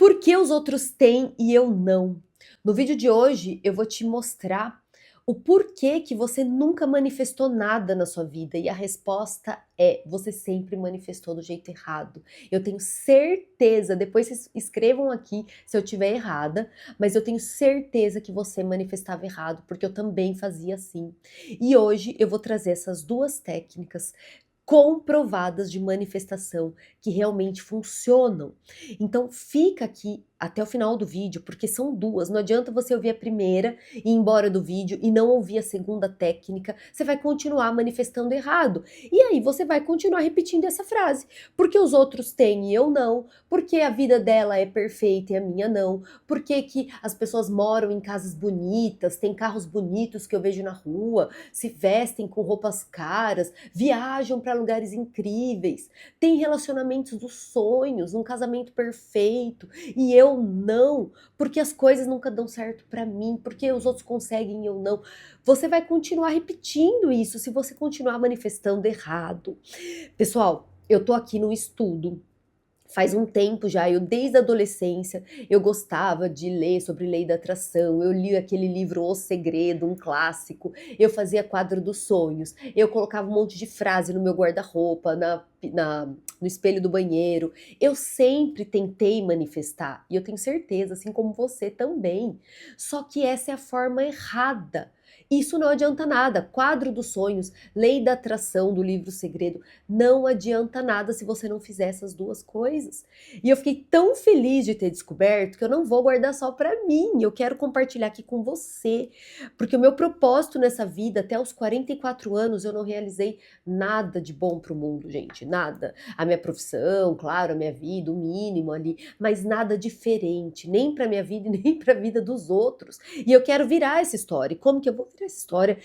Por que os outros têm e eu não? No vídeo de hoje eu vou te mostrar o porquê que você nunca manifestou nada na sua vida e a resposta é: você sempre manifestou do jeito errado. Eu tenho certeza, depois vocês escrevam aqui se eu estiver errada, mas eu tenho certeza que você manifestava errado, porque eu também fazia assim. E hoje eu vou trazer essas duas técnicas comprovadas de manifestação que realmente funcionam. Então fica aqui até o final do vídeo, porque são duas. Não adianta você ouvir a primeira e ir embora do vídeo e não ouvir a segunda técnica. Você vai continuar manifestando errado. E aí você vai continuar repetindo essa frase. Porque os outros têm e eu não. Porque a vida dela é perfeita e a minha não. Porque que as pessoas moram em casas bonitas, têm carros bonitos que eu vejo na rua, se vestem com roupas caras, viajam para lugares incríveis, têm relacionamentos dos sonhos, um casamento perfeito, e eu não, porque as coisas nunca dão certo para mim, porque os outros conseguem e eu não. Você vai continuar repetindo isso se você continuar manifestando errado. Pessoal, eu tô aqui no estudo. Faz um tempo já, eu desde a adolescência, eu gostava de ler sobre lei da atração, eu li aquele livro O Segredo, um clássico, eu fazia quadro dos sonhos, eu colocava um monte de frase no meu guarda-roupa, no espelho do banheiro, eu sempre tentei manifestar, e eu tenho certeza, assim como você também, só que essa é a forma errada. Isso não adianta nada. Quadro dos sonhos, lei da atração do livro Segredo, não adianta nada se você não fizer essas duas coisas. E eu fiquei tão feliz de ter descoberto que eu não vou guardar só para mim, eu quero compartilhar aqui com você, porque o meu propósito nessa vida, até os 44 anos, eu não realizei nada de bom para o mundo, gente, nada. A minha profissão, claro, a minha vida, o mínimo ali, mas nada diferente, nem para minha vida e nem para a vida dos outros. E eu quero virar essa história. E como que eu vou virar essa história?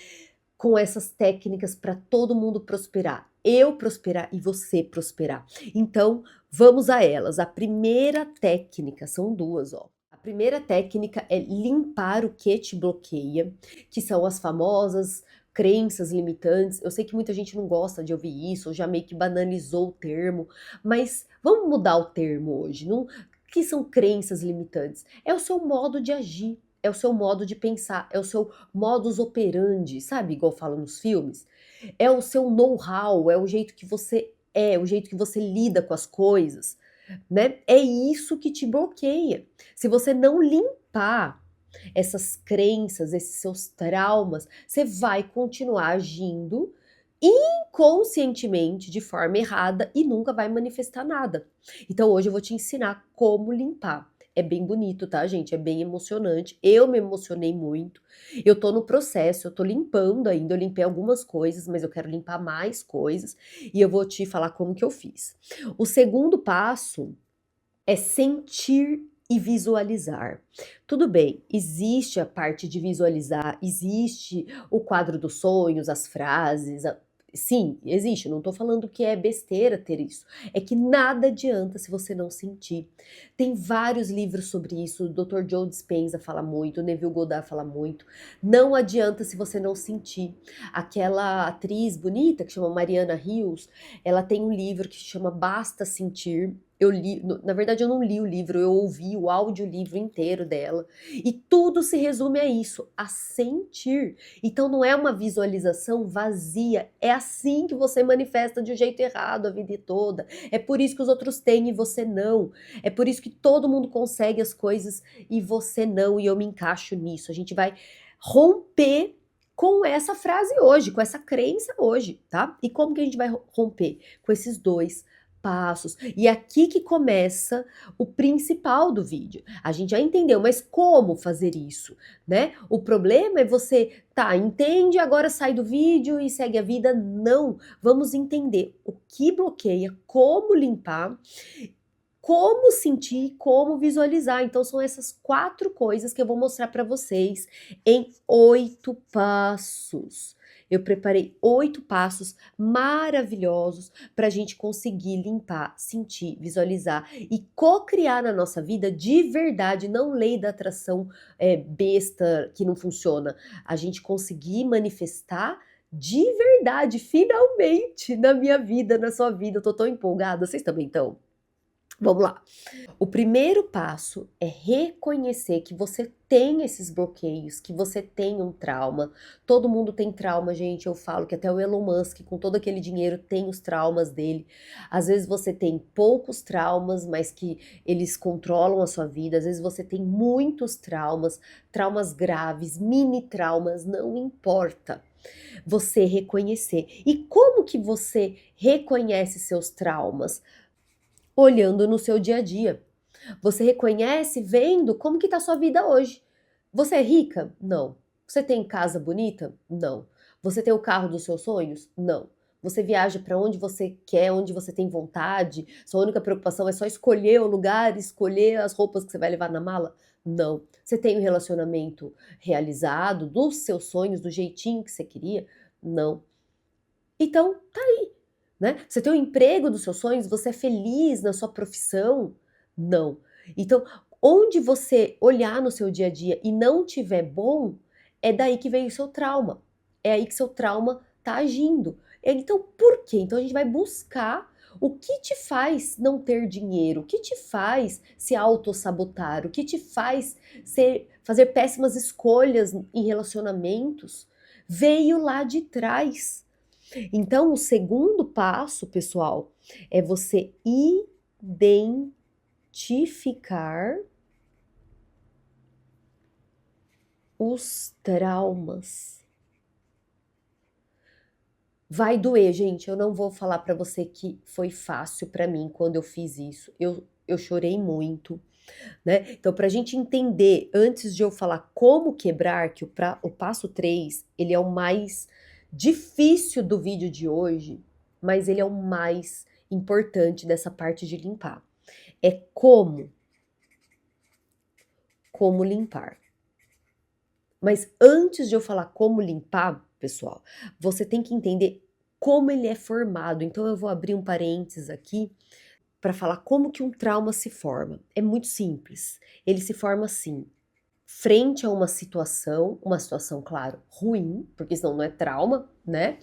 Com essas técnicas para todo mundo prosperar. Eu prosperar e você prosperar. Então, vamos a elas. A primeira técnica, são duas, ó. A primeira técnica é limpar o que te bloqueia, que são as famosas crenças limitantes. Eu sei que muita gente não gosta de ouvir isso, ou já meio que banalizou o termo, mas vamos mudar o termo hoje. Não, que são crenças limitantes? É o seu modo de agir, é o seu modo de pensar, é o seu modus operandi, sabe? Igual falam nos filmes. É o seu know-how, é o jeito que você é, o jeito que você lida com as coisas, né? É isso que te bloqueia. Se você não limpar essas crenças, esses seus traumas, você vai continuar agindo inconscientemente de forma errada e nunca vai manifestar nada. Então hoje eu vou te ensinar como limpar. É bem bonito, tá, gente? É bem emocionante. Eu me emocionei muito. Eu tô no processo, eu tô limpando ainda. Eu limpei algumas coisas, mas eu quero limpar mais coisas e eu vou te falar como que eu fiz. O segundo passo é sentir e visualizar. Tudo bem, existe a parte de visualizar, existe o quadro dos sonhos, as frases, sim, existe, não tô falando que é besteira ter isso, é que nada adianta se você não sentir. Tem vários livros sobre isso, o Dr. Joe Dispenza fala muito, o Neville Goddard fala muito, não adianta se você não sentir. Aquela atriz bonita que chama Mariana Rios, ela tem um livro que chama Basta Sentir. Eu li, na verdade eu não li o livro, eu ouvi o audiolivro inteiro dela. E tudo se resume a isso, a sentir. Então não é uma visualização vazia, é assim que você manifesta de um jeito errado a vida toda. É por isso que os outros têm e você não. É por isso que todo mundo consegue as coisas e você não, e eu me encaixo nisso. A gente vai romper com essa frase hoje, com essa crença hoje, tá? E como que a gente vai romper? Com esses dois passos. E aqui que começa o principal do vídeo. A gente já entendeu, mas como fazer isso, né? O problema é você, tá, entende, agora sai do vídeo e segue a vida. Não, vamos entender o que bloqueia, como limpar, como sentir, como visualizar. Então são essas 4 coisas que eu vou mostrar para vocês em 8 passos. Eu preparei 8 passos maravilhosos para a gente conseguir limpar, sentir, visualizar e co-criar na nossa vida de verdade, não lei da atração besta que não funciona. A gente conseguir manifestar de verdade, finalmente, na minha vida, na sua vida. Eu tô tão empolgada, vocês também estão? Vamos lá. O primeiro passo é reconhecer que você tem esses bloqueios, que você tem um trauma. Todo mundo tem trauma, gente. Eu falo que até o Elon Musk, com todo aquele dinheiro, tem os traumas dele. Às vezes você tem poucos traumas, mas que eles controlam a sua vida. Às vezes você tem muitos traumas, traumas graves, mini traumas, não importa. Você reconhecer. E como que você reconhece seus traumas? Olhando no seu dia a dia. Você reconhece vendo como que tá a sua vida hoje. Você é rica? Não. Você tem casa bonita? Não. Você tem o carro dos seus sonhos? Não. Você viaja para onde você quer, onde você tem vontade? Sua única preocupação é só escolher o lugar, escolher as roupas que você vai levar na mala? Não. Você tem um relacionamento realizado, dos seus sonhos, do jeitinho que você queria? Não. Então, tá aí, né? Você tem o emprego dos seus sonhos, você é feliz na sua profissão? Não. Então, onde você olhar no seu dia a dia e não tiver bom, é daí que vem o seu trauma. É aí que seu trauma tá agindo. Então, por quê? Então a gente vai buscar o que te faz não ter dinheiro, o que te faz se autossabotar, o que te faz fazer péssimas escolhas em relacionamentos, veio lá de trás. Então, o segundo passo, pessoal, é você identificar os traumas. Vai doer, gente. Eu não vou falar para você que foi fácil para mim quando eu fiz isso. Eu chorei muito, né? Então, para a gente entender, antes de eu falar como quebrar, que o passo 3 ele é o mais difícil do vídeo de hoje, mas ele é o mais importante dessa parte de limpar. É como limpar. Mas antes de eu falar como limpar, pessoal, você tem que entender como ele é formado. Então eu vou abrir um parênteses aqui para falar como que um trauma se forma. É muito simples. Ele se forma assim, frente a uma situação, claro, ruim, porque senão não é trauma, né?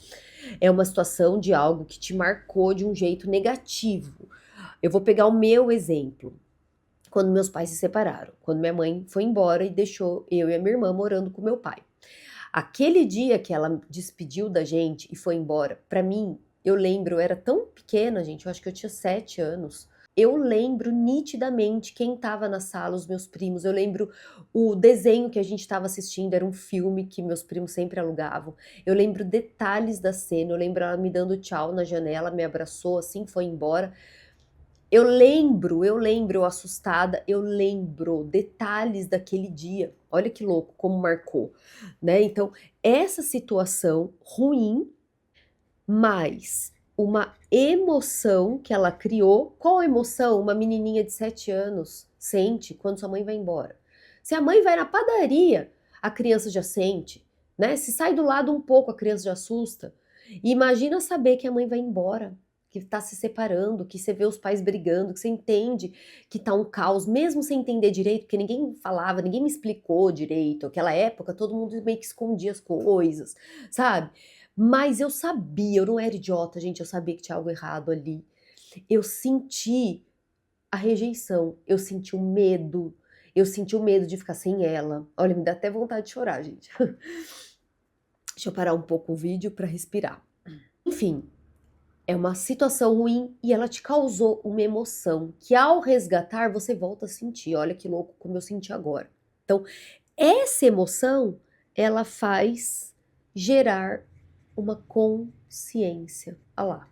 É uma situação de algo que te marcou de um jeito negativo. Eu vou pegar o meu exemplo. Quando meus pais se separaram, quando minha mãe foi embora e deixou eu e a minha irmã morando com meu pai. Aquele dia que ela despediu da gente e foi embora, pra mim, eu lembro, eu era tão pequena, gente, eu acho que eu tinha 7 anos. Eu lembro nitidamente quem estava na sala, os meus primos. Eu lembro o desenho que a gente estava assistindo, era um filme que meus primos sempre alugavam. Eu lembro detalhes da cena, eu lembro ela me dando tchau na janela, me abraçou assim, foi embora. Eu assustada, eu lembro detalhes daquele dia. Olha que louco, como marcou, né? Então, essa situação ruim, mais uma emoção que ela criou. Qual emoção uma menininha de 7 anos sente quando sua mãe vai embora? Se a mãe vai na padaria, a criança já sente, né? Se sai do lado um pouco, a criança já assusta. E imagina saber que a mãe vai embora, que tá se separando, que você vê os pais brigando, que você entende que tá um caos, mesmo sem entender direito, porque ninguém falava, ninguém me explicou direito. Aquela época, todo mundo meio que escondia as coisas, sabe? Mas eu sabia, eu não era idiota, gente, eu sabia que tinha algo errado ali. Eu senti a rejeição, eu senti o medo de ficar sem ela. Olha, me dá até vontade de chorar, gente. Deixa eu parar um pouco o vídeo para respirar. Enfim, é uma situação ruim e ela te causou uma emoção que ao resgatar você volta a sentir. Olha que louco como eu senti agora. Então, essa emoção, ela faz gerar uma consciência. Olha lá.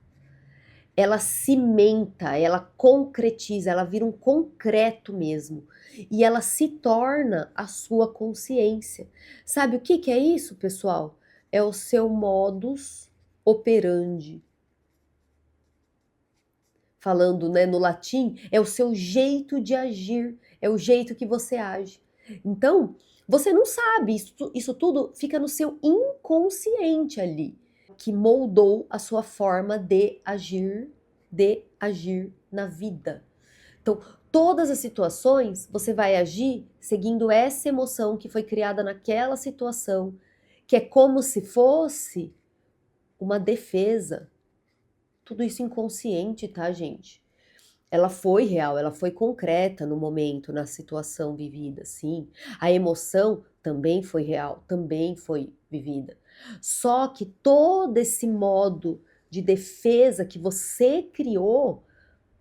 Ela cimenta, ela concretiza, ela vira um concreto mesmo. E ela se torna a sua consciência. Sabe o que que é isso, pessoal? É o seu modus operandi. Falando, né, no latim, é o seu jeito de agir, é o jeito que você age. Então, você não sabe, isso tudo fica no seu inconsciente ali, que moldou a sua forma de agir na vida. Então, todas as situações, você vai agir seguindo essa emoção que foi criada naquela situação, que é como se fosse uma defesa. Tudo isso inconsciente, tá, gente? ela foi real, ela foi concreta no momento, na situação vivida, sim. A emoção também foi real, também foi vivida. Só que todo esse modo de defesa que você criou,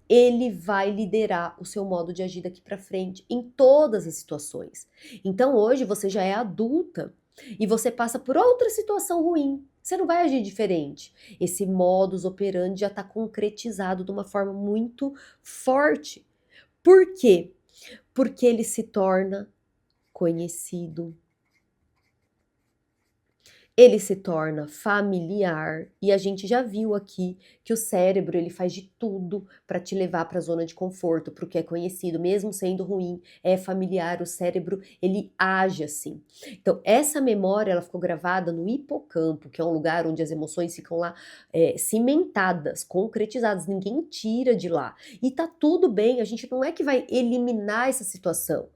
ele vai liderar o seu modo de agir daqui para frente em todas as situações. Então hoje você já é adulta e você passa por outra situação ruim. Você não vai agir diferente. Esse modus operandi já está concretizado de uma forma muito forte. Por quê? Porque ele se torna conhecido, ele se torna familiar e a gente já viu aqui que o cérebro ele faz de tudo para te levar para a zona de conforto, para o que é conhecido, mesmo sendo ruim, é familiar, o cérebro ele age assim. Então essa memória ela ficou gravada no hipocampo, que é um lugar onde as emoções ficam lá cimentadas, concretizadas, ninguém tira de lá. E tá tudo bem, a gente não é que vai eliminar essa situação.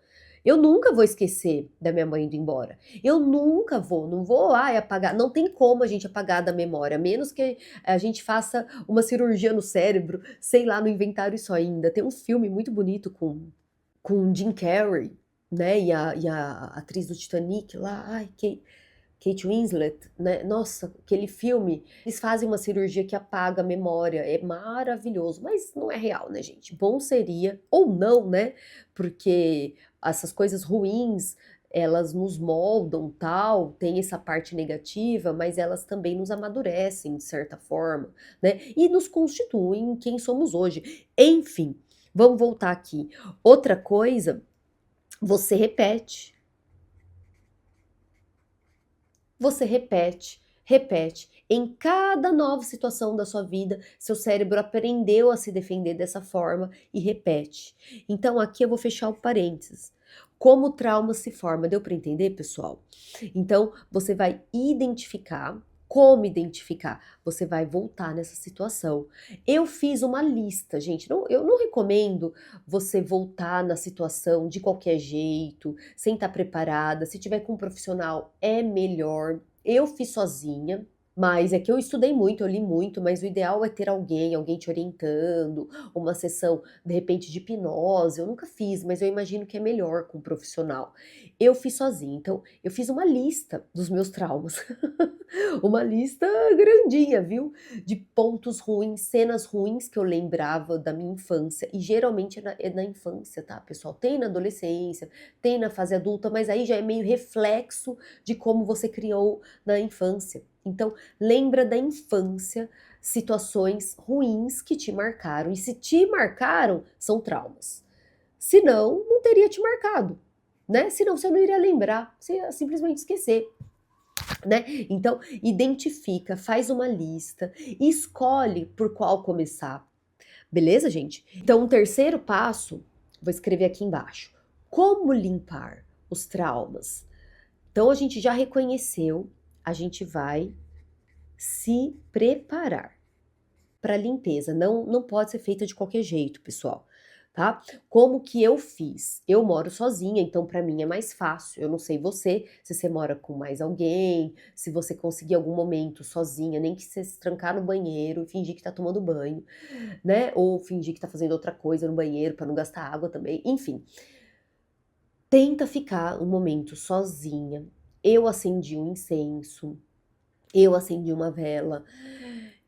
Eu nunca vou esquecer da minha mãe indo embora. Eu nunca vou, não vou, ai, apagar. Não tem como a gente apagar da memória, a menos que a gente faça uma cirurgia no cérebro, sei lá, não inventaram isso ainda. Tem um filme muito bonito com Jim Carrey, né? E a atriz do Titanic lá, ai, Kate Winslet, né? Nossa, aquele filme, eles fazem uma cirurgia que apaga a memória, é maravilhoso, mas não é real, né, gente? Bom seria, ou não, né? Porque essas coisas ruins, elas nos moldam, tal, tem essa parte negativa, mas elas também nos amadurecem, de certa forma, né? E nos constituem quem somos hoje. Enfim, vamos voltar aqui. Outra coisa, você repete. Você repete, repete. Em cada nova situação da sua vida, seu cérebro aprendeu a se defender dessa forma e repete. Então aqui eu vou fechar o parênteses. Como o trauma se forma, deu para entender, pessoal? Então você vai identificar. Como identificar? Você vai voltar nessa situação. Eu fiz uma lista, gente. Eu não recomendo você voltar na situação de qualquer jeito, sem estar preparada. Se tiver com um profissional, é melhor. Eu fiz sozinha, mas é que eu estudei muito, eu li muito, mas o ideal é ter alguém, alguém te orientando, uma sessão, de repente, de hipnose. Eu nunca fiz, mas eu imagino que é melhor com um profissional. Eu fiz sozinha, então eu fiz uma lista dos meus traumas. Uma lista grandinha, viu? De pontos ruins, cenas ruins que eu lembrava da minha infância. E geralmente é na infância, tá, pessoal? Tem na adolescência, tem na fase adulta, mas aí já é meio reflexo de como você criou na infância. Então, lembra da infância, situações ruins que te marcaram. E se te marcaram, são traumas. Se não, não teria te marcado, né? Senão você não iria lembrar, você ia simplesmente esquecer. Né? Então, identifica, faz uma lista, escolhe por qual começar. Beleza, gente? Então, um terceiro passo, vou escrever aqui embaixo. Como limpar os traumas? Então, a gente já reconheceu, a gente vai se preparar para limpeza. Não pode ser feita de qualquer jeito, pessoal. Tá? Como que eu fiz? Eu moro sozinha, então para mim é mais fácil. Eu não sei você, se você mora com mais alguém, se você conseguir algum momento sozinha, nem que você se trancar no banheiro e fingir que tá tomando banho, né? Ou fingir que tá fazendo outra coisa no banheiro para não gastar água também. Enfim, tenta ficar um momento sozinha. Eu acendi um incenso, eu acendi uma vela,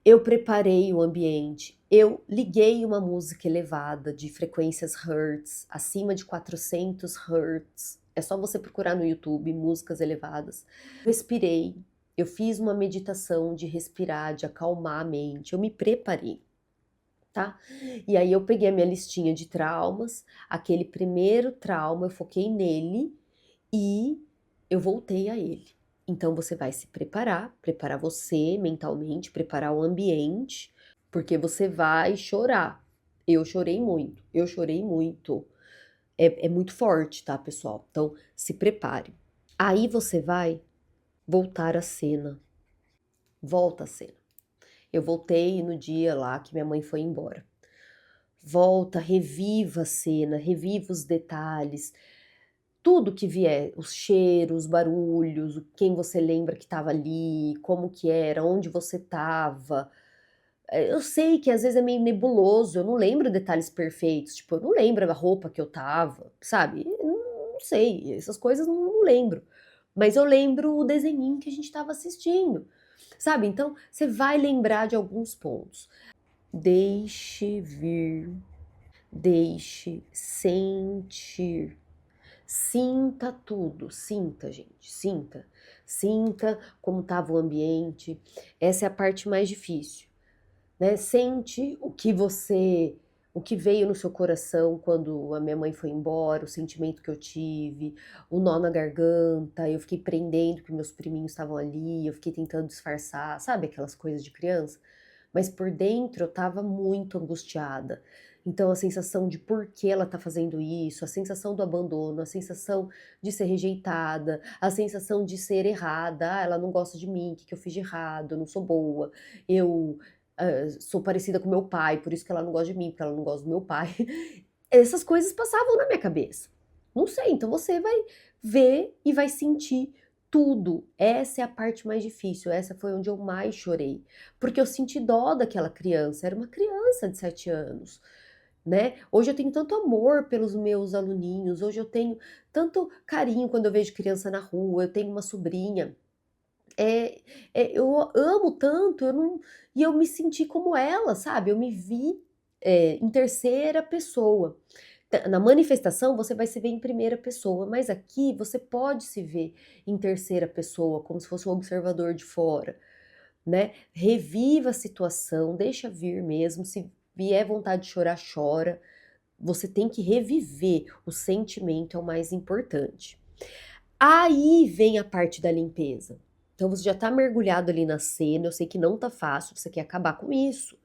eu preparei o ambiente, eu liguei uma música elevada de frequências hertz, acima de 400 hertz. É só você procurar no YouTube músicas elevadas. Respirei, eu fiz uma meditação de respirar, de acalmar a mente, eu me preparei, tá? E aí eu peguei a minha listinha de traumas, aquele primeiro trauma, eu foquei nele e eu voltei a ele. Então você vai se preparar, preparar você mentalmente, preparar o ambiente, porque você vai chorar. Eu chorei muito, eu chorei muito. É muito forte, tá, pessoal? Então se prepare. Aí você vai voltar à cena. Volta à cena. Eu voltei no dia lá que minha mãe foi embora. Volta, reviva a cena, reviva os detalhes, tudo que vier, os cheiros, os barulhos, quem você lembra que estava ali, como que era, onde você estava, Eu sei que às vezes é meio nebuloso, eu não lembro detalhes perfeitos, tipo, eu não lembro a roupa que eu estava, sabe, não sei, essas coisas não lembro. Mas eu lembro o desenhinho que a gente estava assistindo, sabe, então você vai lembrar de alguns pontos. Deixe vir, deixe sentir. Sinta tudo, sinta, gente, sinta. Sinta como estava o ambiente. Essa é a parte mais difícil, né? Sente o que veio no seu coração quando a minha mãe foi embora, o sentimento que eu tive, o nó na garganta, eu fiquei prendendo que meus priminhos estavam ali, eu fiquei tentando disfarçar, sabe aquelas coisas de criança? Mas por dentro eu estava muito angustiada. Então a sensação de por que ela está fazendo isso, a sensação do abandono, a sensação de ser rejeitada, a sensação de ser errada, ela não gosta de mim, o que que eu fiz de errado, eu não sou boa, eu sou parecida com meu pai, por isso que ela não gosta de mim, porque ela não gosta do meu pai. Essas coisas passavam na minha cabeça. Não sei, então você vai ver e vai sentir tudo. Essa é a parte mais difícil, essa foi onde eu mais chorei, porque eu senti dó daquela criança, era uma criança de 7 anos, né. Hoje eu tenho tanto amor pelos meus aluninhos, hoje eu tenho tanto carinho quando eu vejo criança na rua, eu tenho uma sobrinha, é, eu amo tanto, eu não e eu me senti como ela, sabe, eu me vi, em terceira pessoa. Na manifestação você vai se ver em primeira pessoa, mas aqui você pode se ver em terceira pessoa, como se fosse um observador de fora, né. Reviva a situação, deixa vir mesmo, se vier vontade de chorar, chora. Você tem que reviver, o sentimento é o mais importante. Aí vem a parte da limpeza. Então você já tá mergulhado ali na cena, eu sei que não tá fácil, você quer acabar com isso.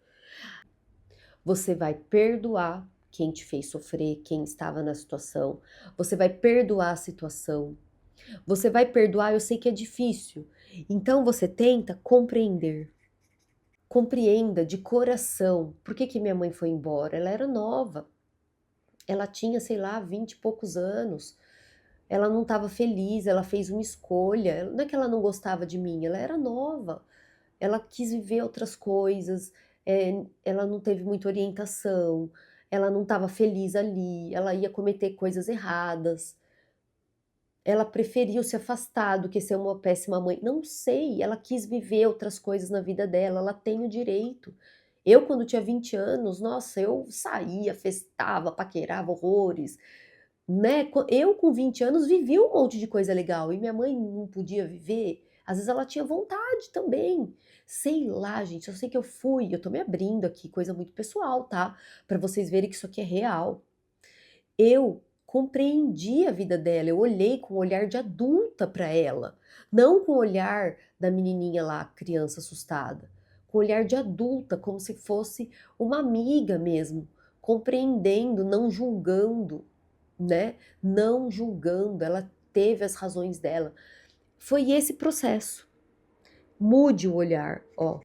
Você vai perdoar quem te fez sofrer, quem estava na situação. Você vai perdoar a situação. Você vai perdoar, eu sei que é difícil. Então você tenta compreender. Compreenda de coração. Por que que minha mãe foi embora? Ela era nova. Ela tinha, sei lá, 20 e poucos anos. Ela não estava feliz, ela fez uma escolha. Não é que ela não gostava de mim, ela era nova. Ela quis viver outras coisas, ela não teve muita orientação, ela não estava feliz ali, ela ia cometer coisas erradas. Ela preferiu se afastar do que ser uma péssima mãe. Não sei, ela quis viver outras coisas na vida dela, ela tem o direito. Eu, quando tinha 20 anos, nossa, eu saía, festava, paquerava horrores, né, eu com 20 anos vivi um monte de coisa legal e minha mãe não podia viver, às vezes ela tinha vontade também. Sei lá, gente, eu sei que eu tô me abrindo aqui, coisa muito pessoal, tá, pra vocês verem que isso aqui é real. Eu compreendi a vida dela, eu olhei com um olhar de adulta pra ela, não com o olhar da menininha lá, criança assustada, com o olhar de adulta, como se fosse uma amiga mesmo, compreendendo, não julgando, né, não julgando, ela teve as razões dela. Foi esse processo. Mude o olhar, ó.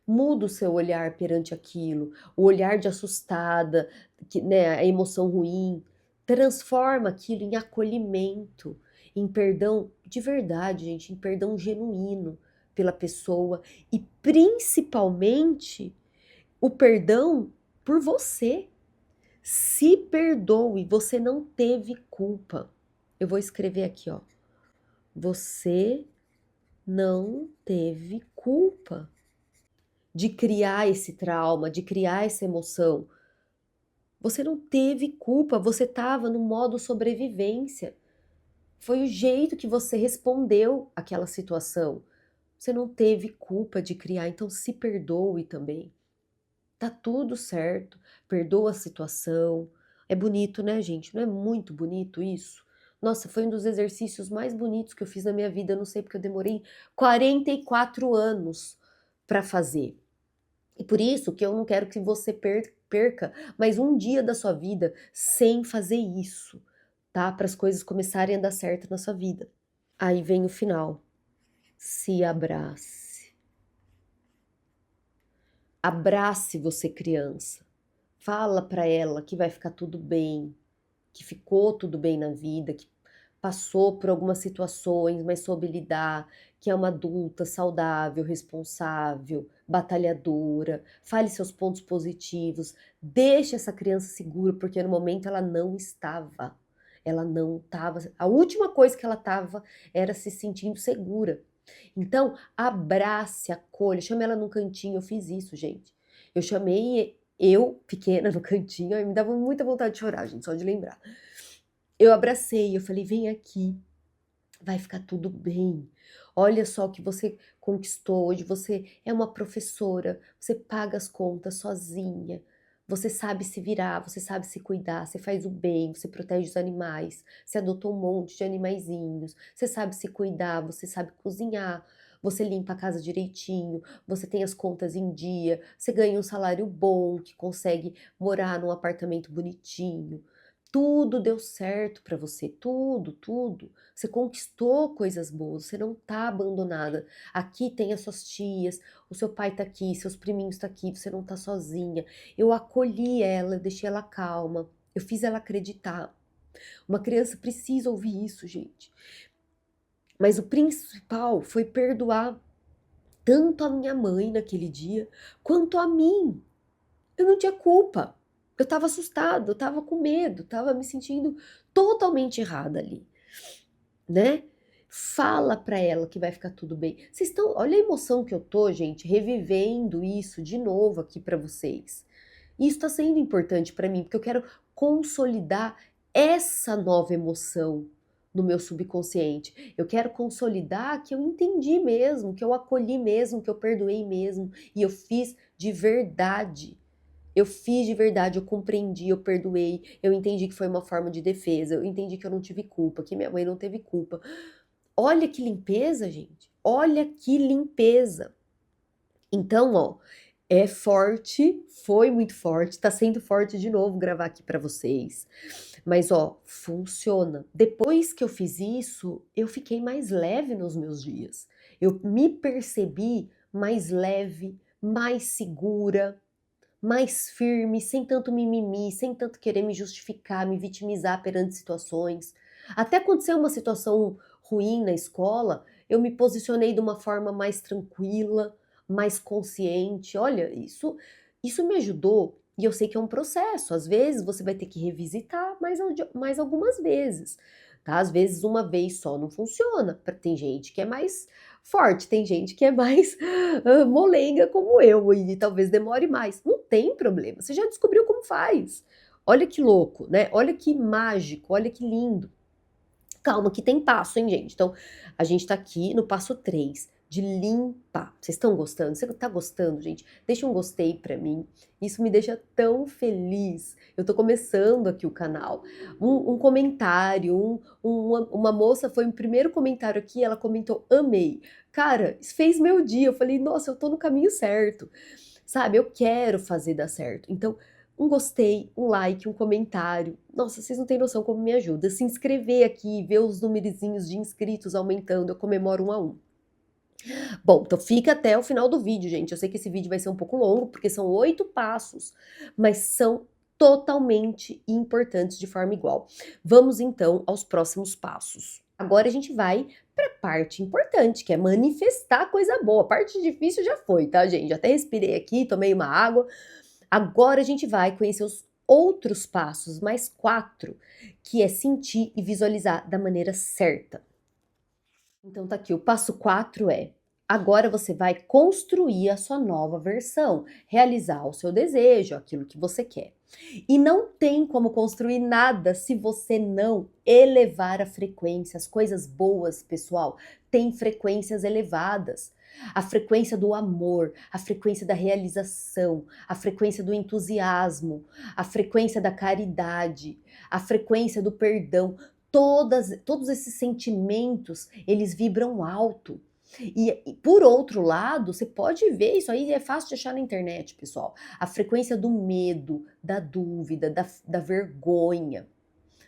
Muda o seu olhar perante aquilo, o olhar de assustada, que, né, a emoção ruim. Transforma aquilo em acolhimento, em perdão de verdade, gente, em perdão genuíno pela pessoa e principalmente o perdão por você. Se perdoe, você não teve culpa. Eu vou escrever aqui, ó. Você não teve culpa de criar esse trauma, de criar essa emoção. Você não teve culpa, você estava no modo sobrevivência. Foi o jeito que você respondeu àquela situação. Você não teve culpa de criar, então se perdoe também. Tá tudo certo, perdoa a situação. É bonito, né, gente? Não é muito bonito isso? Nossa, foi um dos exercícios mais bonitos que eu fiz na minha vida, eu não sei porque eu demorei 44 anos para fazer. E por isso que eu não quero que você perca mais um dia da sua vida sem fazer isso, tá? Para as coisas começarem a dar certo na sua vida. Aí vem o final. Se abrace. Abrace você, criança. Fala para ela que vai ficar tudo bem, que ficou tudo bem na vida, que passou por algumas situações, mas soube lidar, que é uma adulta saudável, responsável, batalhadora, fale seus pontos positivos, deixe essa criança segura, porque no momento ela não estava. Ela não estava. A última coisa que ela estava era se sentindo segura. Então, abrace, acolha, chame ela num cantinho. Eu fiz isso, gente. Eu chamei eu, pequena, no cantinho, aí me dava muita vontade de chorar, gente, só de lembrar. Eu abracei, eu falei: vem aqui, vai ficar tudo bem. Olha só o que você conquistou. Hoje você é uma professora, você paga as contas sozinha, você sabe se virar, você sabe se cuidar, você faz o bem, você protege os animais, você adotou um monte de animaizinhos, você sabe se cuidar, você sabe cozinhar, você limpa a casa direitinho, você tem as contas em dia, você ganha um salário bom, que consegue morar num apartamento bonitinho. Tudo deu certo para você, tudo, tudo. Você conquistou coisas boas, você não tá abandonada. Aqui tem as suas tias, o seu pai tá aqui, seus priminhos tá aqui, você não tá sozinha. Eu acolhi ela, eu deixei ela calma, eu fiz ela acreditar. Uma criança precisa ouvir isso, gente. Mas o principal foi perdoar tanto a minha mãe naquele dia, quanto a mim. Eu não tinha culpa. Eu estava assustada, eu estava com medo, estava me sentindo totalmente errada ali, né? Fala pra ela que vai ficar tudo bem. Vocês estão, olha a emoção que eu tô, gente, revivendo isso de novo aqui pra vocês. Isso tá sendo importante pra mim, porque eu quero consolidar essa nova emoção no meu subconsciente. Eu quero consolidar que eu entendi mesmo, que eu acolhi mesmo, que eu perdoei mesmo e eu fiz de verdade. Eu fiz de verdade, eu compreendi, eu perdoei, eu entendi que foi uma forma de defesa, eu entendi que eu não tive culpa, que minha mãe não teve culpa. Olha que limpeza, gente. Olha que limpeza. Então, ó, é forte, foi muito forte, tá sendo forte de novo gravar aqui pra vocês. Mas, ó, funciona. Depois que eu fiz isso, eu fiquei mais leve nos meus dias. Eu me percebi mais leve, mais segura, mais firme, sem tanto mimimi, sem tanto querer me justificar, me vitimizar perante situações. Até aconteceu uma situação ruim na escola, eu me posicionei de uma forma mais tranquila, mais consciente. Olha, isso me ajudou. E eu sei que é um processo. Às vezes você vai ter que revisitar mais algumas vezes. Tá? Às vezes uma vez só não funciona. Tem gente que é mais forte, tem gente que é mais molenga como eu e talvez demore mais. Não tem problema, você já descobriu como faz. Olha que louco, né? Olha que mágico, olha que lindo. Calma que tem passo, hein, gente? Então, a gente tá aqui no passo 3 de limpar. Vocês estão gostando? Você tá gostando, gente? Deixa um gostei pra mim. Isso me deixa tão feliz. Eu tô começando aqui o canal. Um comentário, uma moça foi o primeiro comentário aqui, ela comentou, amei. Cara, isso fez meu dia. Eu falei, nossa, eu tô no caminho certo. Sabe, eu quero fazer dar certo. Então, um gostei, um like, um comentário. Nossa, vocês não têm noção como me ajuda. Se inscrever aqui, ver os numerizinhos de inscritos aumentando, eu comemoro um a um. Bom, então fica até o final do vídeo, gente. Eu sei que esse vídeo vai ser um pouco longo, porque são 8 passos, mas são totalmente importantes de forma igual. Vamos então aos próximos passos. Agora a gente vai para a parte importante, que é manifestar coisa boa. A parte difícil já foi, tá, gente? Até respirei aqui, tomei uma água. Agora a gente vai conhecer os outros passos, mais 4, que é sentir e visualizar da maneira certa. Então tá aqui, o passo 4 é: agora você vai construir a sua nova versão, realizar o seu desejo, aquilo que você quer. E não tem como construir nada se você não elevar a frequência. As coisas boas, pessoal, têm frequências elevadas. A frequência do amor, a frequência da realização, a frequência do entusiasmo, a frequência da caridade, a frequência do perdão. Todos esses sentimentos, eles vibram alto. E por outro lado, você pode ver, isso aí é fácil de achar na internet, pessoal. A frequência do medo, da dúvida, da vergonha.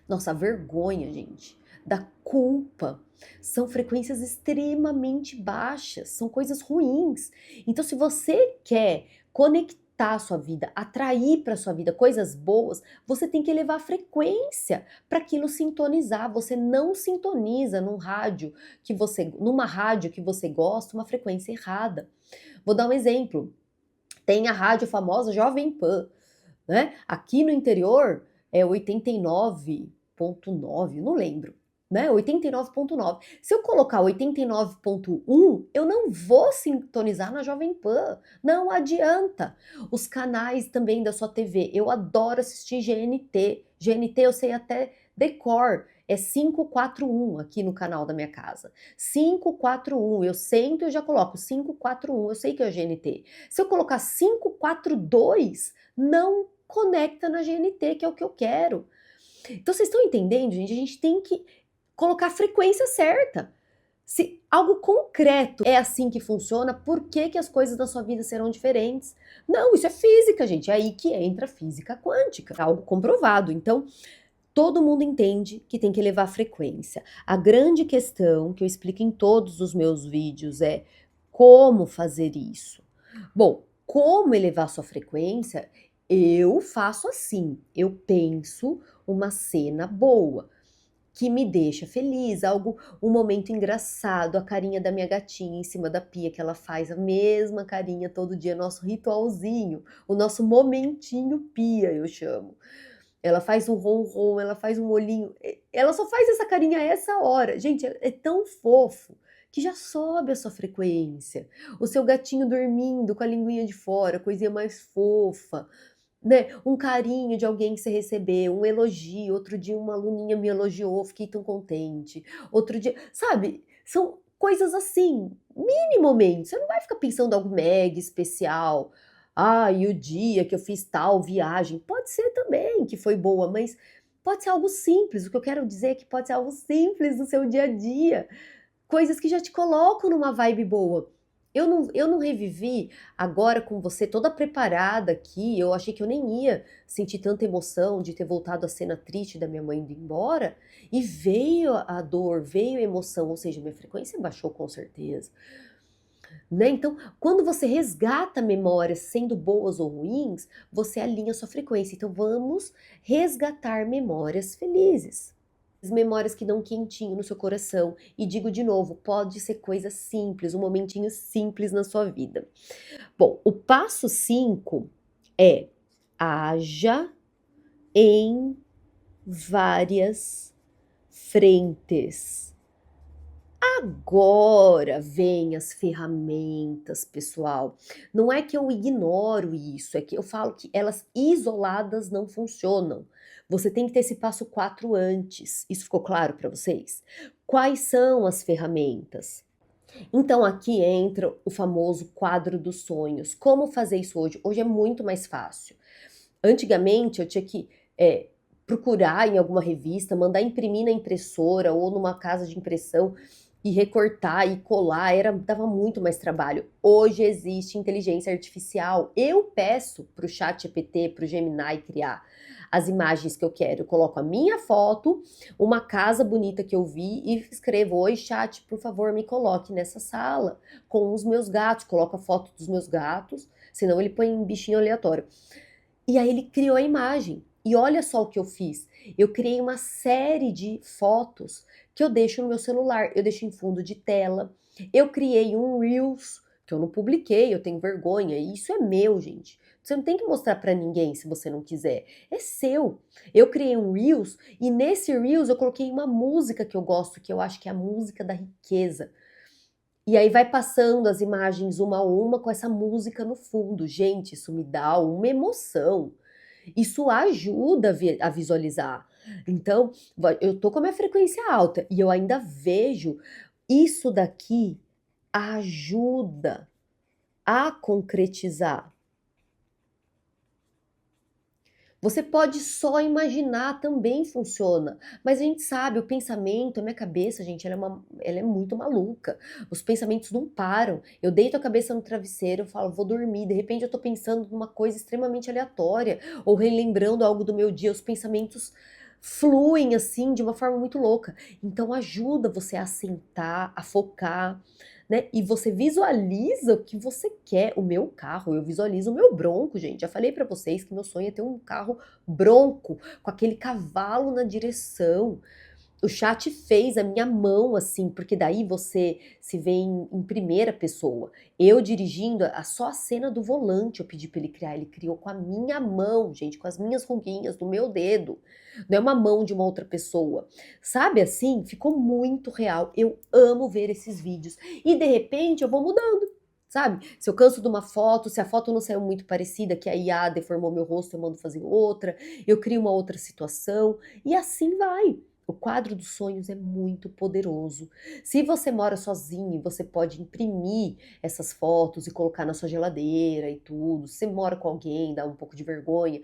Nossa, a vergonha, gente, da culpa. São frequências extremamente baixas, são coisas ruins. Então, se você quer conectar impactar a sua vida, atrair para a sua vida coisas boas, você tem que elevar a frequência para aquilo sintonizar. Você não sintoniza numa rádio que você gosta, uma frequência errada. Vou dar um exemplo. Tem a rádio famosa Jovem Pan, né? Aqui no interior é 89,9, não lembro, né? 89,9. Se eu colocar 89,1, eu não vou sintonizar na Jovem Pan. Não adianta. Os canais também da sua TV. Eu adoro assistir GNT. GNT eu sei até decor. É 541 aqui no canal da minha casa. 541. Eu sento e já coloco 541. Eu sei que é o GNT. Se eu colocar 542, não conecta na GNT, que é o que eu quero. Então vocês estão entendendo, gente? A gente tem que colocar a frequência certa. Se algo concreto é assim que funciona, por que as coisas na sua vida serão diferentes? Não, isso é física, gente. É aí que entra a física quântica. É algo comprovado. Então, todo mundo entende que tem que elevar a frequência. A grande questão que eu explico em todos os meus vídeos é como fazer isso. Bom, como elevar sua frequência? Eu faço assim, eu penso uma cena boa, que me deixa feliz, um momento engraçado, a carinha da minha gatinha em cima da pia, que ela faz a mesma carinha todo dia, nosso ritualzinho, o nosso momentinho pia, eu chamo. Ela faz um ronron, ela faz um olhinho, ela só faz essa carinha a essa hora. Gente, é tão fofo que já sobe a sua frequência. O seu gatinho dormindo com a linguinha de fora, coisinha mais fofa, né? Um carinho de alguém que você recebeu, um elogio. Outro dia uma aluninha me elogiou, fiquei tão contente. Outro dia, sabe? São coisas assim, minimamente. Você não vai ficar pensando algo mega especial. Ah, e o dia que eu fiz tal viagem. Pode ser também que foi boa, mas pode ser algo simples. O que eu quero dizer é que pode ser algo simples no seu dia a dia. Coisas que já te colocam numa vibe boa. Eu não revivi agora com você toda preparada aqui. Eu achei que eu nem ia sentir tanta emoção de ter voltado à cena triste da minha mãe indo embora. E veio a dor, veio a emoção, ou seja, minha frequência baixou com certeza. Né? Então, quando você resgata memórias, sendo boas ou ruins, você alinha a sua frequência. Então, vamos resgatar memórias felizes. Memórias que dão um quentinho no seu coração. E digo de novo, pode ser coisa simples, um momentinho simples na sua vida. Bom, o passo 5 é haja em várias frentes. Agora vem as ferramentas, pessoal. Não é que eu ignoro isso, é que eu falo que elas isoladas não funcionam. Você tem que ter esse passo 4 antes. Isso ficou claro para vocês? Quais são as ferramentas? Então aqui entra o famoso quadro dos sonhos. Como fazer isso hoje? Hoje é muito mais fácil. Antigamente eu tinha que procurar em alguma revista, mandar imprimir na impressora ou numa casa de impressão e recortar e colar, dava muito mais trabalho. Hoje existe inteligência artificial. Eu peço para o ChatGPT, para o Gemini criar as imagens que eu quero. Eu coloco a minha foto, uma casa bonita que eu vi e escrevo: oi, chat, por favor, me coloque nessa sala com os meus gatos. Coloco a foto dos meus gatos, senão ele põe um bichinho aleatório. E aí ele criou a imagem. E olha só o que eu fiz. Eu criei uma série de fotos que eu deixo no meu celular. Eu deixo em fundo de tela. Eu criei um Reels, que eu não publiquei, eu tenho vergonha. E isso é meu, gente. Você não tem que mostrar pra ninguém se você não quiser. É seu. Eu criei um Reels e nesse Reels eu coloquei uma música que eu gosto, que eu acho que é a música da riqueza. E aí vai passando as imagens uma a uma com essa música no fundo. Gente, isso me dá uma emoção. Isso ajuda a visualizar. Então, eu tô com a minha frequência alta e eu ainda vejo isso daqui ajuda a concretizar. Você pode só imaginar, também funciona. Mas a gente sabe, o pensamento, a minha cabeça, gente, ela é muito maluca. Os pensamentos não param. Eu deito a cabeça no travesseiro, eu falo, vou dormir. De repente eu tô pensando numa coisa extremamente aleatória, ou relembrando algo do meu dia. Os pensamentos fluem assim de uma forma muito louca. Então ajuda você a sentar, a focar, né? E você visualiza o que você quer. O meu carro, eu visualizo o meu Bronco, gente. Já falei pra vocês que meu sonho é ter um carro Bronco, com aquele cavalo na direção. O chat fez a minha mão assim, porque daí você se vê em primeira pessoa. Eu dirigindo, só a cena do volante eu pedi para ele criar. Ele criou com a minha mão, gente, com as minhas ruguinhas do meu dedo. Não é uma mão de uma outra pessoa. Sabe assim? Ficou muito real. Eu amo ver esses vídeos. E de repente eu vou mudando. Sabe? Se eu canso de uma foto, se a foto não saiu muito parecida, que a IA deformou meu rosto, eu mando fazer outra, eu crio uma outra situação, e assim vai. O quadro dos sonhos é muito poderoso. Se você mora sozinho, você pode imprimir essas fotos e colocar na sua geladeira e tudo. Se você mora com alguém, dá um pouco de vergonha,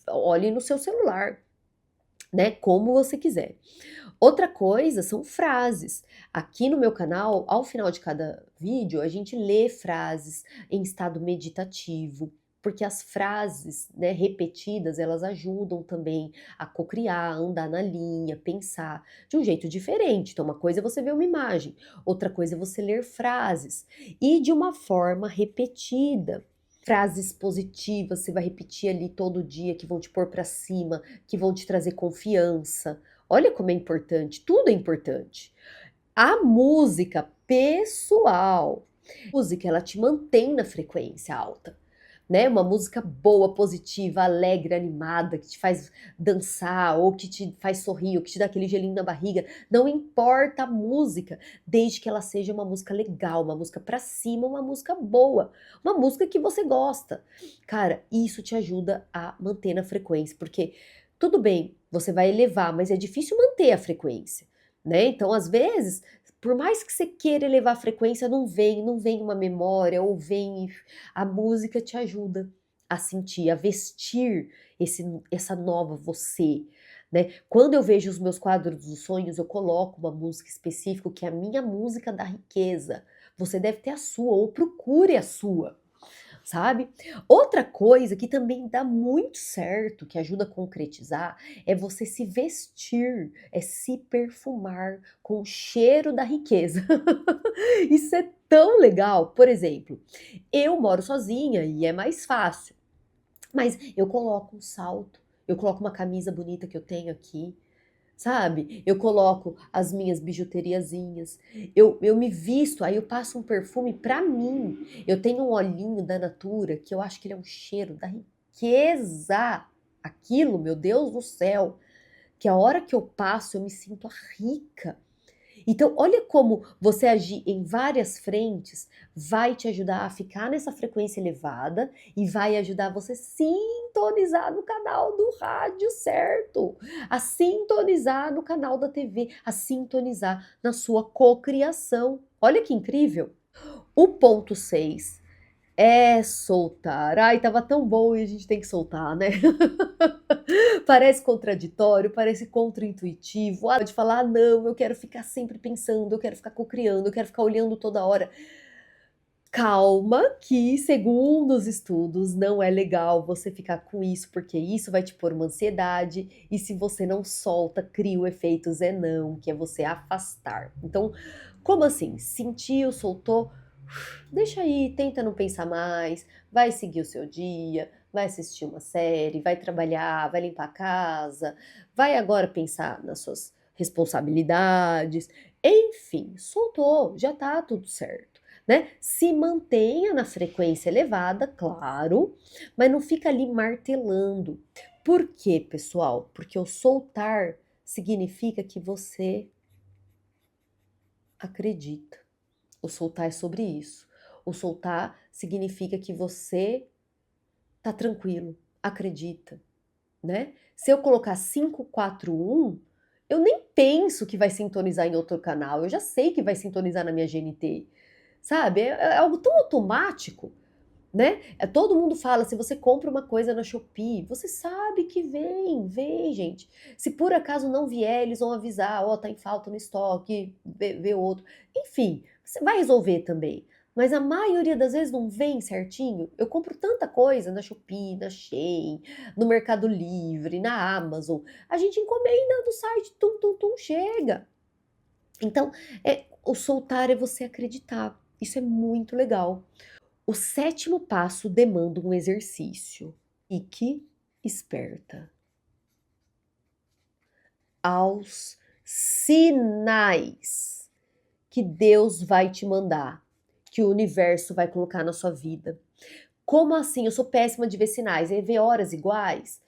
olhe no seu celular, né? Como você quiser. Outra coisa são frases. Aqui no meu canal, ao final de cada vídeo, a gente lê frases em estado meditativo, porque as frases, né, repetidas, elas ajudam também a cocriar, a andar na linha, pensar de um jeito diferente. Então, uma coisa é você ver uma imagem, outra coisa é você ler frases e de uma forma repetida. Frases positivas, você vai repetir ali todo dia, que vão te pôr para cima, que vão te trazer confiança. Olha como é importante, tudo é importante. A música pessoal, a música ela te mantém na frequência alta, né? Uma música boa, positiva, alegre, animada, que te faz dançar, ou que te faz sorrir, ou que te dá aquele gelinho na barriga. Não importa a música, desde que ela seja uma música legal, uma música pra cima, uma música boa, uma música que você gosta. Cara, isso te ajuda a manter na frequência, porque tudo bem, você vai elevar, mas é difícil manter a frequência, né? Então, às vezes, por mais que você queira elevar a frequência, não vem uma memória, ou vem. A música te ajuda a sentir, a vestir essa nova você, né? Quando eu vejo os meus quadros dos sonhos, eu coloco uma música específica, que é a minha música da riqueza. Você deve ter a sua, ou procure a sua, sabe? Outra coisa que também dá muito certo, que ajuda a concretizar, é você se vestir, é se perfumar com o cheiro da riqueza. Isso é tão legal. Por exemplo, eu moro sozinha e é mais fácil, mas eu coloco um salto, eu coloco uma camisa bonita que eu tenho aqui, sabe? Eu coloco as minhas bijuteriazinhas, eu me visto, aí eu passo um perfume pra mim. Eu tenho um olhinho da Natura, que eu acho que ele é um cheiro da riqueza. Aquilo, meu Deus do céu, que a hora que eu passo eu me sinto rica. Então, olha como você agir em várias frentes vai te ajudar a ficar nessa frequência elevada e vai ajudar você a sintonizar no canal do rádio certo, a sintonizar no canal da TV, a sintonizar na sua cocriação. Olha que incrível! O ponto 6 é soltar. Ai, tava tão bom e a gente tem que soltar, né? Parece contraditório, parece contraintuitivo. Ah, de falar, ah, não, eu quero ficar sempre pensando, eu quero ficar cocriando, eu quero ficar olhando toda hora. Calma, que segundo os estudos, não é legal você ficar com isso, porque isso vai te pôr uma ansiedade, e se você não solta, cria o efeito Zenão, que é você afastar. Então, como assim? Sentiu, soltou? Deixa aí, tenta não pensar mais, vai seguir o seu dia, vai assistir uma série, vai trabalhar, vai limpar a casa, vai agora pensar nas suas responsabilidades. Enfim, soltou, já tá tudo certo, né? Se mantenha na frequência elevada, claro, mas não fica ali martelando. Por quê, pessoal? Porque o soltar significa que você acredita. O soltar é sobre isso. O soltar significa que você tá tranquilo, acredita, né? Se eu colocar 541, eu nem penso que vai sintonizar em outro canal, eu já sei que vai sintonizar na minha GNT, sabe? É algo tão automático, né? Todo mundo fala, se você compra uma coisa na Shopee, você sabe que vem, gente. Se por acaso não vier, eles vão avisar, ó, tá em falta no estoque, vê outro. Enfim, você vai resolver também. mas a maioria das vezes não vem certinho. Eu compro tanta coisa na Shopee, na Shein, no Mercado Livre, na Amazon. A gente encomenda do site, tum, tum, tum, chega. Então, o soltar é você acreditar. Isso é muito legal. O sétimo passo demanda um exercício. Fique esperta aos sinais que Deus vai te mandar, que o universo vai colocar na sua vida. Como assim? Eu sou péssima de ver sinais. É ver horas iguais?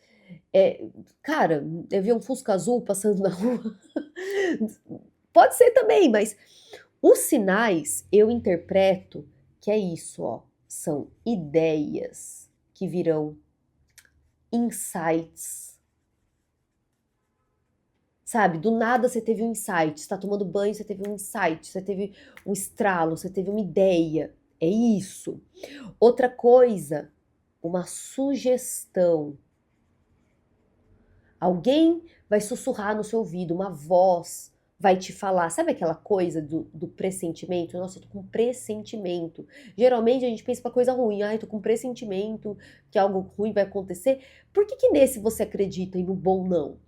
É, cara, eu vi um Fusca azul passando na rua. Pode ser também, mas os sinais eu interpreto que é isso, ó. São ideias que virão insights. Sabe, do nada você teve um insight, você tá tomando banho, você teve um insight, você teve um estralo, você teve uma ideia. É isso. Outra coisa, uma sugestão. Alguém vai sussurrar no seu ouvido, uma voz vai te falar. Sabe aquela coisa do pressentimento? Nossa, eu tô com pressentimento. Geralmente a gente pensa pra coisa ruim. Ai, tô com pressentimento que algo ruim vai acontecer. Por que que nesse você acredita e no bom não?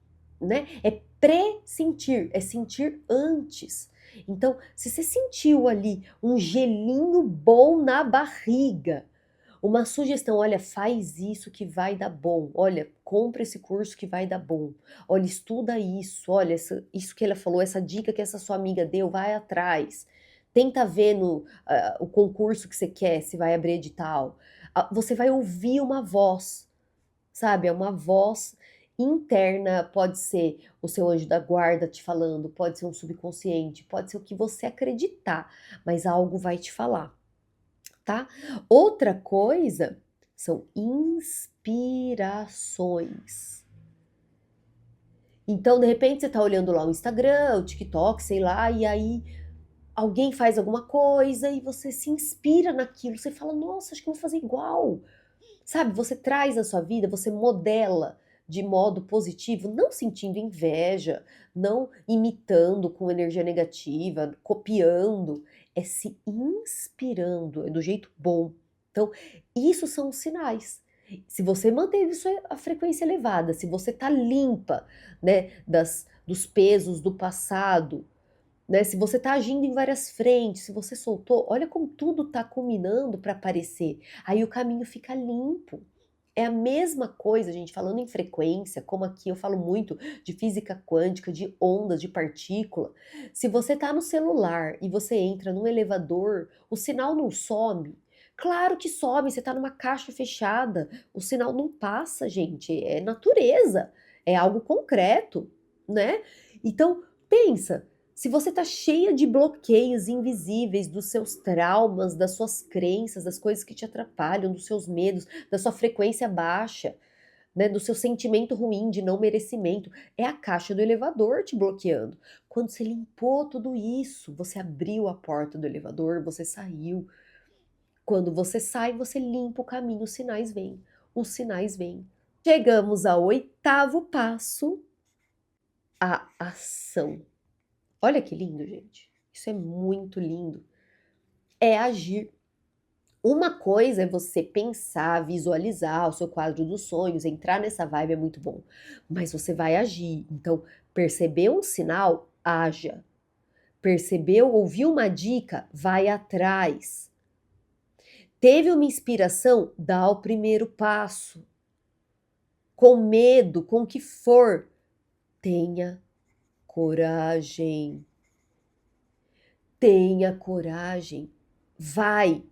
Né? É pressentir, é sentir antes. Então, se você sentiu ali um gelinho bom na barriga, uma sugestão, olha, faz isso que vai dar bom. Olha, compra esse curso que vai dar bom. Olha, estuda isso. Olha, isso que ela falou, essa dica que essa sua amiga deu, vai atrás. Tenta ver no o concurso que você quer, se vai abrir edital. Você vai ouvir uma voz, sabe? É uma voz interna, pode ser o seu anjo da guarda te falando, pode ser um subconsciente, pode ser o que você acreditar, mas algo vai te falar, tá? Outra coisa são inspirações. Então, de repente, você tá olhando lá o Instagram, o TikTok, sei lá, e aí alguém faz alguma coisa e você se inspira naquilo, você fala, nossa, acho que eu vou fazer igual. Sabe, você traz na sua vida, você modela de modo positivo, não sentindo inveja, não imitando com energia negativa, copiando, é se inspirando, é do jeito bom. Então, isso são os sinais. Se você manteve a frequência elevada, se você tá limpa, né, dos pesos do passado, né? Se você está agindo em várias frentes, se você soltou, olha como tudo está culminando para aparecer. Aí o caminho fica limpo. É a mesma coisa, gente, falando em frequência, como aqui eu falo muito de física quântica, de ondas, de partícula. Se você está no celular e você entra num elevador, o sinal não some. Claro que some, você está numa caixa fechada, o sinal não passa, gente. É natureza, é algo concreto, né? Então, pensa. Se você está cheia de bloqueios invisíveis dos seus traumas, das suas crenças, das coisas que te atrapalham, dos seus medos, da sua frequência baixa, né, do seu sentimento ruim de não merecimento, é a caixa do elevador te bloqueando. Quando você limpou tudo isso, você abriu a porta do elevador, você saiu. Quando você sai, você limpa o caminho, os sinais vêm. Os sinais vêm. Chegamos ao oitavo passo, a ação. Olha que lindo, gente. Isso é muito lindo. É agir. Uma coisa é você pensar, visualizar o seu quadro dos sonhos, entrar nessa vibe é muito bom. Mas você vai agir. Então, percebeu um sinal? Haja. Percebeu, ouviu uma dica? Vai atrás. Teve uma inspiração? Dá o primeiro passo. Com medo, com o que for, tenha coragem. Tenha coragem. Vai.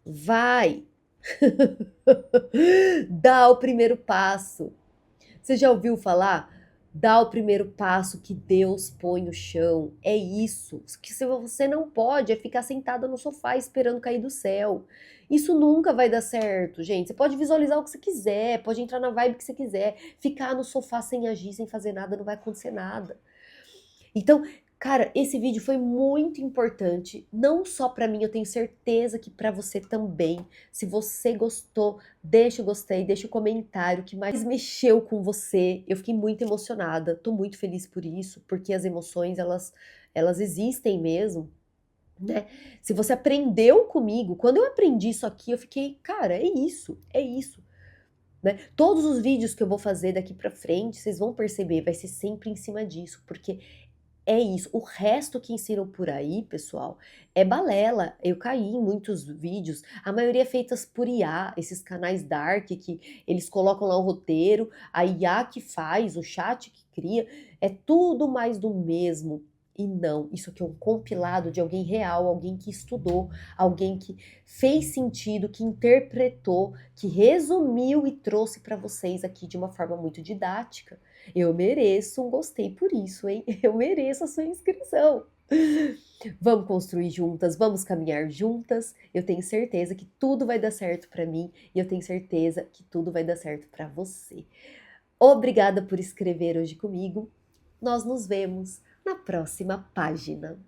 Vai. Dá o primeiro passo. Você já ouviu falar? Dá o primeiro passo que Deus põe no chão. É isso. O que você não pode é ficar sentada no sofá esperando cair do céu. Isso nunca vai dar certo, gente. Você pode visualizar o que você quiser, pode entrar na vibe que você quiser. Ficar no sofá sem agir, sem fazer nada, não vai acontecer nada. Então, cara, esse vídeo foi muito importante, não só pra mim, eu tenho certeza que pra você também. Se você gostou, deixa o gostei, deixa o comentário que mais mexeu com você. Eu fiquei muito emocionada, tô muito feliz por isso, porque as emoções elas existem mesmo. né? Se você aprendeu comigo, quando eu aprendi isso aqui, eu fiquei, cara, é isso, é isso. Né? Todos os vídeos que eu vou fazer daqui pra frente, vocês vão perceber, vai ser sempre em cima disso, porque é isso. O resto que ensinam por aí, pessoal, é balela. Eu caí em muitos vídeos, a maioria é feitas por IA, esses canais dark que eles colocam lá o roteiro, a IA que faz, o chat que cria, é tudo mais do mesmo. E não, isso aqui é um compilado de alguém real, alguém que estudou, alguém que fez sentido, que interpretou, que resumiu e trouxe para vocês aqui de uma forma muito didática. Eu mereço um gostei por isso, hein? Eu mereço a sua inscrição. Vamos construir juntas, vamos caminhar juntas. Eu tenho certeza que tudo vai dar certo para mim e eu tenho certeza que tudo vai dar certo para você. Obrigada por escrever hoje comigo. Nós nos vemos na próxima página.